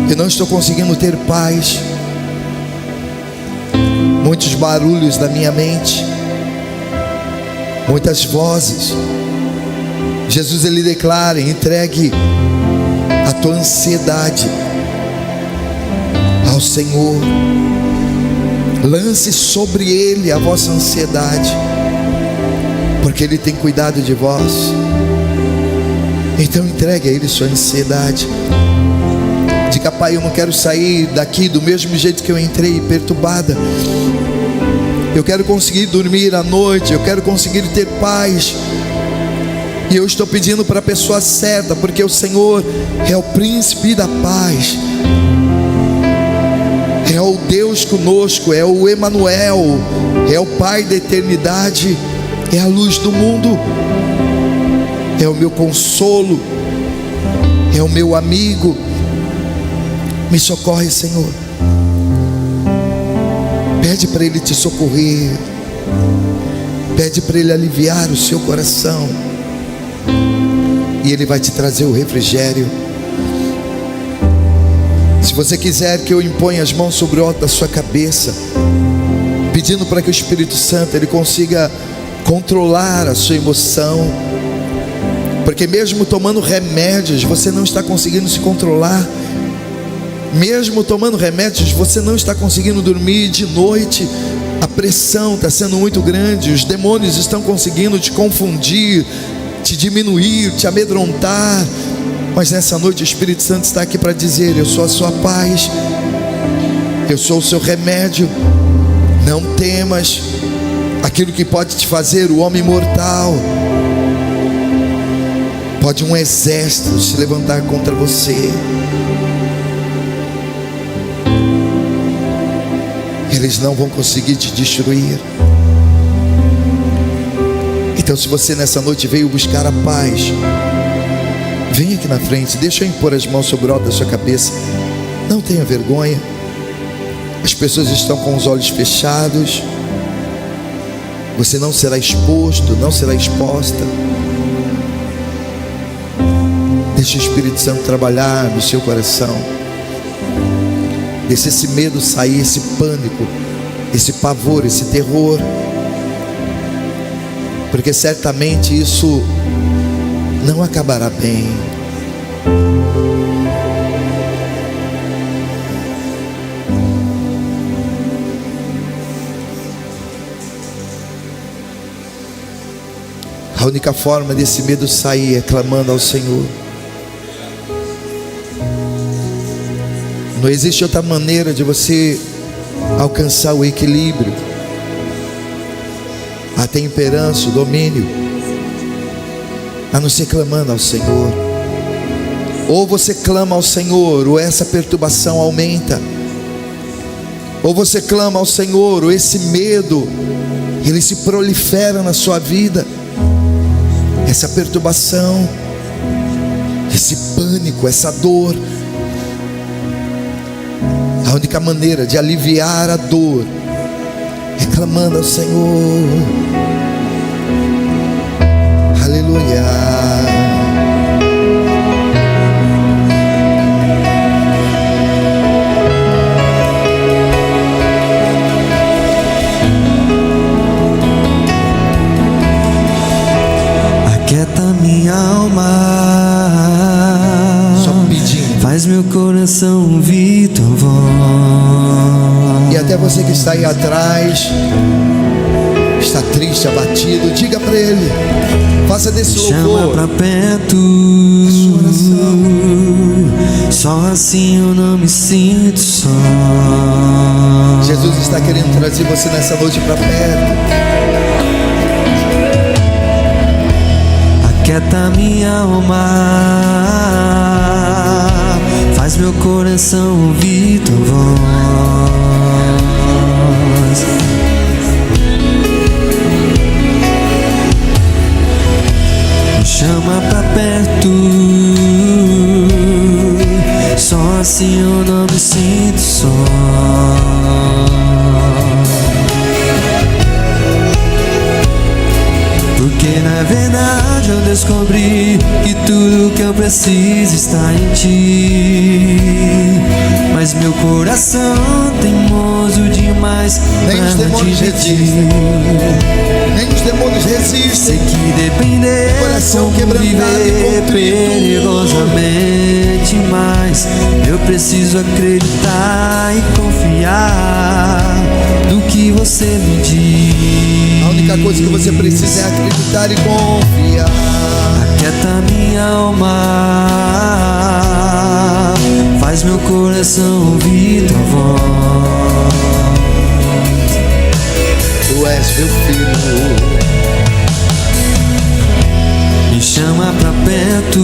[SPEAKER 1] Eu não estou conseguindo ter paz. Muitos barulhos na minha mente, muitas vozes. Jesus, Ele declara: entregue a tua ansiedade ao Senhor. Lance sobre Ele a vossa ansiedade, porque Ele tem cuidado de vós. Então entregue a Ele sua ansiedade. Diga: Pai, eu não quero sair daqui do mesmo jeito que eu entrei, perturbada. Eu quero conseguir dormir à noite, eu quero conseguir ter paz. E eu estou pedindo para a pessoa certa, porque o Senhor é o príncipe da paz, é o Deus conosco, é o Emanuel, é o Pai da eternidade, é a luz do mundo, é o meu consolo, é o meu amigo. Me socorre, Senhor. Pede para Ele te socorrer. Pede para Ele aliviar o seu coração. E Ele vai te trazer o refrigério. Se você quiser que eu imponha as mãos sobre o alto da sua cabeça, pedindo para que o Espírito Santo Ele consiga controlar a sua emoção, porque mesmo tomando remédios, você não está conseguindo se controlar. Mesmo tomando remédios, você não está conseguindo dormir de noite. A pressão está sendo muito grande. Os demônios estão conseguindo te confundir, te diminuir, te amedrontar. Mas nessa noite o Espírito Santo está aqui para dizer: eu sou a sua paz, eu sou o seu remédio. Não temas aquilo que pode te fazer o homem mortal. Pode um exército se levantar contra você. Eles não vão conseguir te destruir. Então, se você nessa noite veio buscar a paz, vem aqui na frente, deixa eu impor as mãos sobre o alto da sua cabeça. Não tenha vergonha. As pessoas estão com os olhos fechados. Você não será exposto, não será exposta. Deixa o Espírito Santo trabalhar no seu coração. Deixa esse medo sair, esse pânico, esse pavor, esse terror. Porque certamente isso não acabará bem. A única forma desse medo sair é clamando ao Senhor. Não existe outra maneira de você alcançar o equilíbrio, a temperança, o domínio, a não ser clamando ao Senhor. Ou você clama ao Senhor, ou essa perturbação aumenta. Ou você clama ao Senhor, ou esse medo, ele se prolifera na sua vida. Essa perturbação, esse pânico, essa dor. A única maneira de aliviar a dor é clamando ao Senhor. Aleluia.
[SPEAKER 2] Aquieta minha alma,
[SPEAKER 1] Só pedindo.
[SPEAKER 2] faz meu coração ouvir tua voz.
[SPEAKER 1] E até você que está aí atrás, está triste, abatido, diga para Ele, faça desse
[SPEAKER 2] Chama
[SPEAKER 1] louvor
[SPEAKER 2] pra perto,
[SPEAKER 1] a sua oração.
[SPEAKER 2] só assim eu não me sinto só.
[SPEAKER 1] Jesus está querendo trazer você nessa noite para perto.
[SPEAKER 2] Aquieta minha alma, faz meu coração ouvir tua voz. Me chama pra perto, só assim eu não me sinto só. Porque na verdade eu descobri que tudo que eu preciso está em ti. Mas meu coração teimoso demais
[SPEAKER 1] Nem os
[SPEAKER 2] pra
[SPEAKER 1] demônios
[SPEAKER 2] te pedir.
[SPEAKER 1] resistem. Nem os demônios resistem.
[SPEAKER 2] Sei que depender
[SPEAKER 1] Coração
[SPEAKER 2] como
[SPEAKER 1] quebrantado e
[SPEAKER 2] viver
[SPEAKER 1] contrito.
[SPEAKER 2] perigosamente, mas eu preciso acreditar e confiar no que você me diz.
[SPEAKER 1] A única coisa que você precisa é acreditar e confiar.
[SPEAKER 2] Aquieta minha alma, faz meu coração ouvir tua voz.
[SPEAKER 1] Tu és meu filho.
[SPEAKER 2] Me chama pra perto,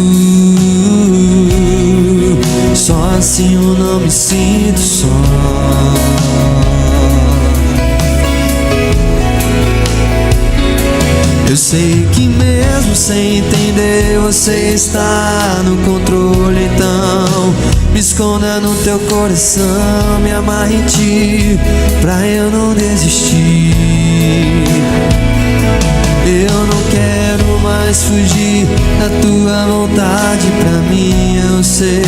[SPEAKER 2] só assim eu não me sinto só. Eu sei que mesmo sem entender você está no controle. Então me esconda no teu coração, me amarre em ti, pra eu não desistir. Eu não quero mais fugir da tua vontade. Pra mim eu sei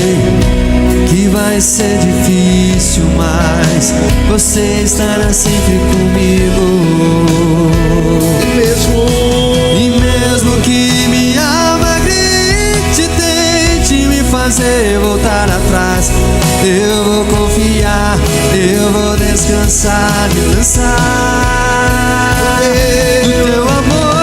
[SPEAKER 2] que vai ser difícil, mas você estará sempre comigo. E mesmo que minha alma grite, tente me fazer voltar atrás, eu vou confiar, eu vou descansar e lançar o teu amor.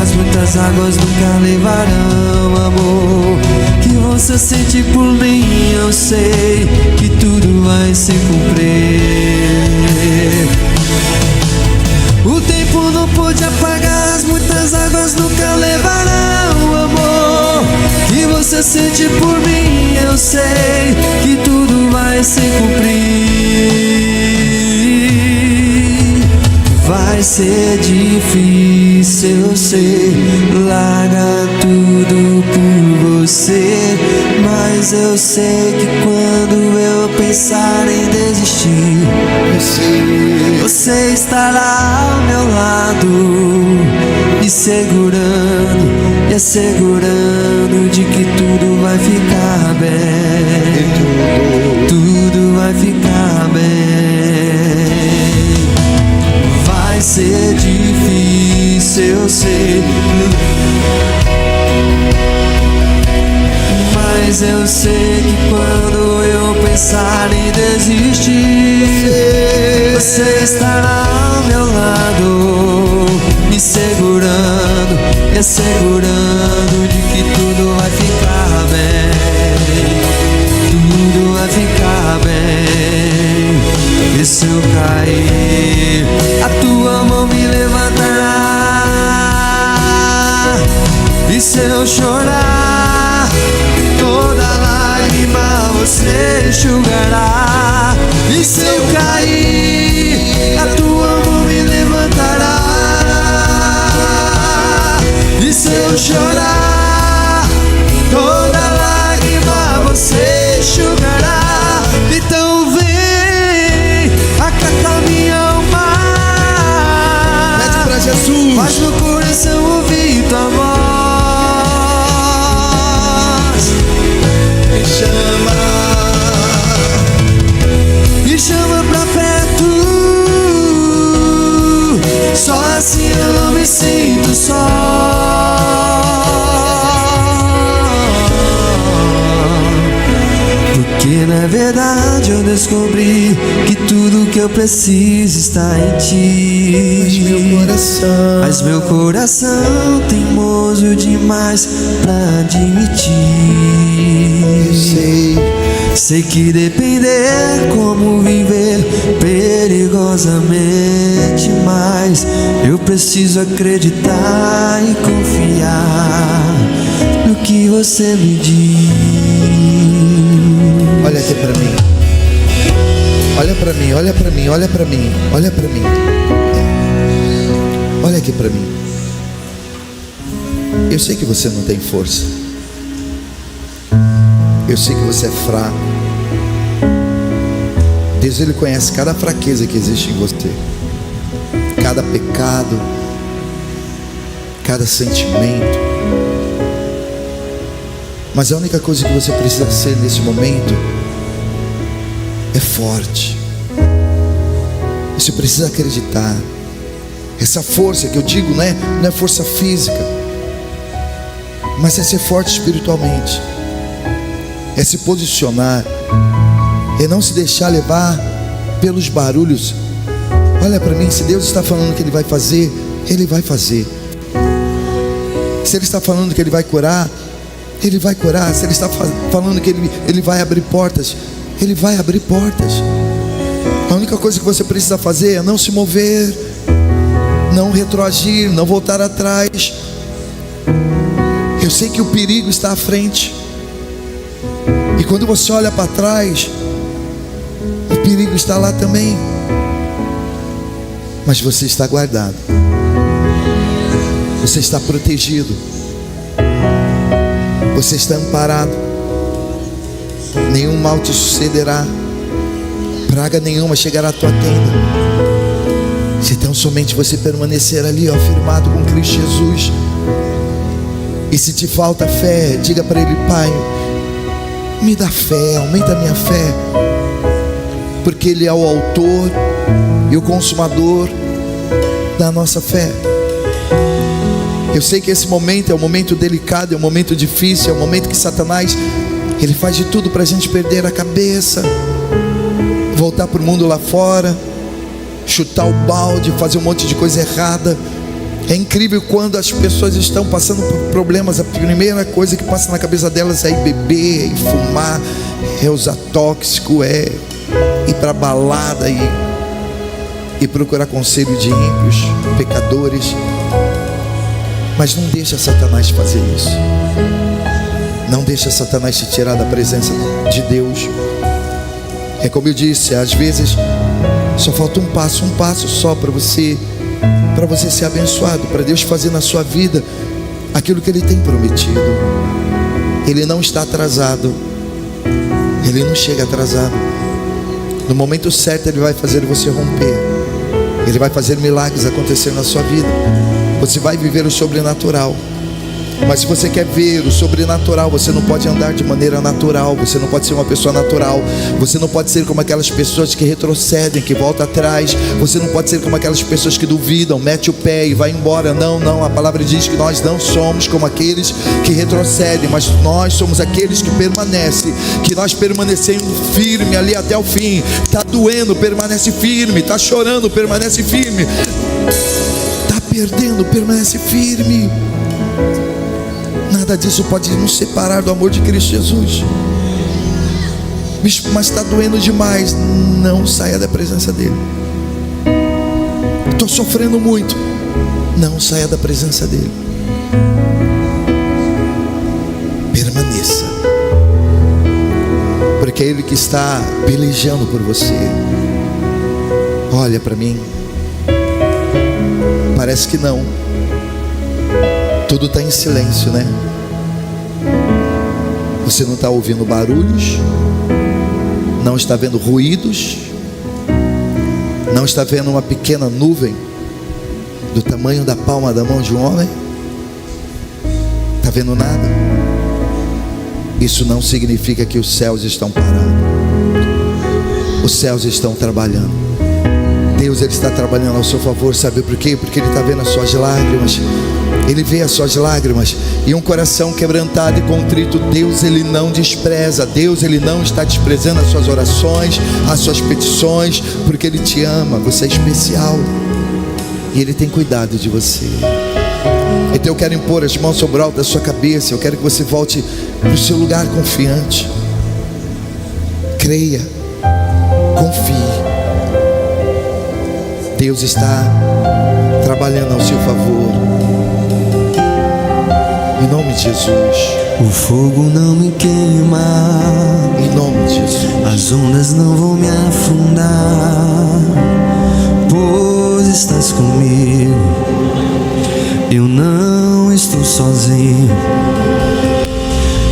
[SPEAKER 2] As muitas águas nunca levarão amor que você sente por mim. Eu sei que tudo vai se cumprir. O tempo não pode apagar, as muitas águas nunca levarão amor que você sente por mim. Eu sei que tudo vai se cumprir. Vai ser difícil, eu sei, larga tudo por você, mas eu sei que quando eu pensar em desistir, você estará ao meu lado, me segurando e assegurando de que tudo vai ficar bem. Tudo vai ficar bem. Vai ser difícil, eu sei, mas eu sei que quando eu pensar em desistir, você estará ao meu lado, me segurando e assegurando de que tudo vai ficar bem. Tudo vai ficar bem. E se eu cair, a tua mão me levantará. E se eu chorar, toda lágrima você enxugará. E se eu cair, a tua mão me levantará. E se eu chorar, toda lágrima você enxugará. Então vem, acata minha alma.
[SPEAKER 1] Pede pra Jesus.
[SPEAKER 2] Faz meu coração ouvir tua voz.
[SPEAKER 1] Me chama.
[SPEAKER 2] Me chama pra perto. Só assim eu não me sinto só. Porque na verdade eu descobri que tudo que eu preciso está em ti. Mas meu coração teimoso demais pra admitir.
[SPEAKER 1] Eu
[SPEAKER 2] sei que depender como viver perigosamente, mas eu preciso acreditar e confiar no que você me diz.
[SPEAKER 1] Olha aqui pra mim. Olha pra mim, olha pra mim, olha pra mim, olha pra mim. Olha aqui pra mim. Eu sei que você não tem força. Eu sei que você é fraco. Deus, Ele conhece cada fraqueza que existe em você, cada pecado, cada sentimento. Mas a única coisa que você precisa ser nesse momento é forte. Você precisa acreditar. Essa força que eu digo não é força física, mas é ser forte espiritualmente. É se posicionar, é não se deixar levar pelos barulhos. Olha para mim, se Deus está falando que Ele vai fazer, Ele vai fazer. Se Ele está falando que Ele vai curar, Ele vai curar. Se Ele está falando que Ele vai abrir portas, Ele vai abrir portas. A única coisa que você precisa fazer é não se mover. não retroagir, não voltar atrás. Eu sei que o perigo está à frente, e quando você olha para trás, o perigo está lá também, mas você está guardado, você está protegido, você está amparado. Nenhum mal te sucederá, praga nenhuma chegará à tua tenda, se tão somente você permanecer ali, ó, firmado com Cristo Jesus. E se te falta fé, diga para Ele: Pai, me dá fé, aumenta a minha fé, porque Ele é o autor e o consumador da nossa fé. Eu sei que esse momento é um momento delicado, é um momento difícil, é um momento que Satanás, ele faz de tudo para a gente perder a cabeça, voltar para o mundo lá fora, chutar o balde, fazer um monte de coisa errada. É incrível quando as pessoas estão passando por problemas, a primeira coisa que passa na cabeça delas é ir beber, é ir fumar, é usar tóxico, é ir para balada e procurar conselho de ímpios, pecadores. Mas não deixa Satanás fazer isso. Não deixa Satanás te tirar da presença de Deus. É como eu disse, às vezes só falta um passo só para você ser abençoado, para Deus fazer na sua vida aquilo que Ele tem prometido. Ele não está atrasado, Ele não chega atrasado. No momento certo Ele vai fazer você romper, Ele vai fazer milagres acontecer na sua vida. Você vai viver o sobrenatural. Mas se você quer ver o sobrenatural, você não pode andar de maneira natural, você não pode ser uma pessoa natural, você não pode ser como aquelas pessoas que retrocedem, que voltam atrás, você não pode ser como aquelas pessoas que duvidam, mete o pé e vai embora. Não, a palavra diz que nós não somos como aqueles que retrocedem, mas nós somos aqueles que permanecem, que nós permanecemos firme ali até o fim. Está doendo, permanece firme, está chorando, permanece firme, está perdendo, permanece firme. Nada disso pode nos separar do amor de Cristo Jesus. Mas está doendo demais, não saia da presença dEle. Estou sofrendo muito, não saia da presença dEle. Permaneça, porque é Ele que está pelejando por você. Olha para mim, parece que não. Tudo está em silêncio, né? Você não está ouvindo barulhos, não está vendo ruídos, não está vendo uma pequena nuvem do tamanho da palma da mão de um homem. Está vendo nada? Isso não significa que os céus estão parados. Os céus estão trabalhando. Deus, Ele está trabalhando ao seu favor. Sabe por quê? Porque Ele está vendo as suas lágrimas. Ele vê as suas lágrimas. E um coração quebrantado e contrito, Deus, Ele não despreza. Deus, Ele não está desprezando as suas orações, as suas petições, porque Ele te ama. Você é especial e Ele tem cuidado de você. Então eu quero impor as mãos sobre o alto da sua cabeça. Eu quero que você volte para o seu lugar confiante. Creia, confie. Deus está trabalhando ao seu favor. Em nome de Jesus.
[SPEAKER 2] O fogo não me queima,
[SPEAKER 1] em nome de Jesus.
[SPEAKER 2] as ondas não vão me afundar, pois estás comigo. Eu não estou sozinho,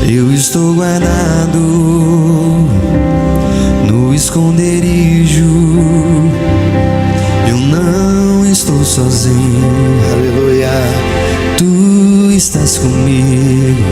[SPEAKER 2] eu estou guardado no esconderijo. Eu não estou sozinho,
[SPEAKER 1] Aleluia.
[SPEAKER 2] Tu estás comigo.